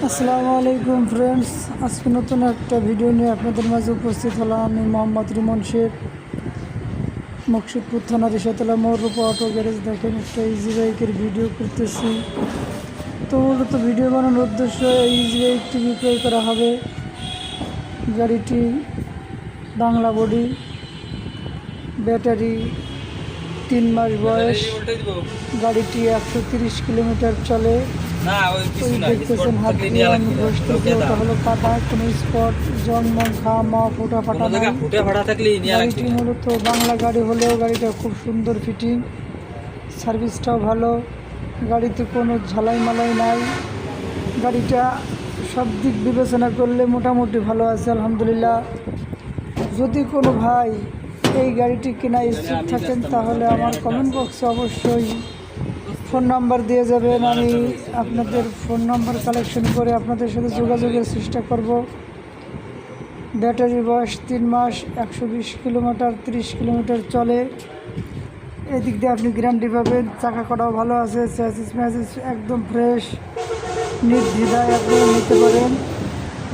আসসালামু আলাইকুম ফ্রেন্ডস, আজকে নতুন একটা ভিডিও নিয়ে আপনাদের মাঝে উপস্থিত হলাম। আমি মোহাম্মদ রিমন শেখ, মকসুদপুর থানা রিসাতলা মোড় রূপা অটো গ্যারেজ। দেখেন, একটা ইজি বাইকের ভিডিও করতেছি। তো মূলত ভিডিও বানানোর উদ্দেশ্য, এই ইজি বাইকটি বিক্রয় করা হবে। গাড়িটি বাংলা বডি, ব্যাটারি, 3 মাস বয়স। গাড়িটি 130 কিলোমিটার চলে। দেখতেছেন হাত দিয়ে আমি ঘষতেছি, ওটা হলো কাটা, কোনো স্পট জন্ম ঘা মা ফোটা ফাটা নাই। গাড়িটি মূলত বাংলা গাড়ি হলেও গাড়িটা খুব সুন্দর ফিটিং, সার্ভিসটাও ভালো, গাড়িতে কোনো ঝালাই মালাই নাই। গাড়িটা সব দিক বিবেচনা করলে মোটামুটি ভালো আছে, আলহামদুলিল্লাহ। যদি কোনো ভাই এই গাড়িটি কেনা ইচ্ছুক থাকেন তাহলে আমার কমেন্ট বক্সে অবশ্যই ফোন নাম্বার দিয়ে যাবেন। আমি আপনাদের ফোন নাম্বার কালেকশন করে আপনাদের সাথে যোগাযোগের চেষ্টা করব। ব্যাটারি বয়স 3 মাস, 120 কিলোমিটার, 30 কিলোমিটার চলে। এদিক দিয়ে আপনি গ্যারান্টি পাবেন। চাকা কটাও ভালো আছে, চ্যাসিস ম্যাসিস একদম ফ্রেশ, নির্দ্বিধায় আপনারা নিতে পারেন।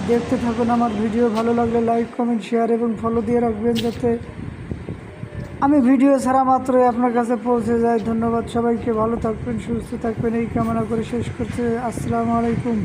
দেখতে থাকুন আমার ভিডিও। ভালো লাগলে লাইক, কমেন্ট, শেয়ার এবং ফলো দিয়ে রাখবেন, যাতে আমি ভিডিও ছাড়া মাত্রই আপনার কাছে পৌঁছে যায়। ধন্যবাদ সবাইকে। ভালো থাকবেন, সুস্থ থাকবেন, এই কামনা করে শেষ করতে। আসসালামু আলাইকুম।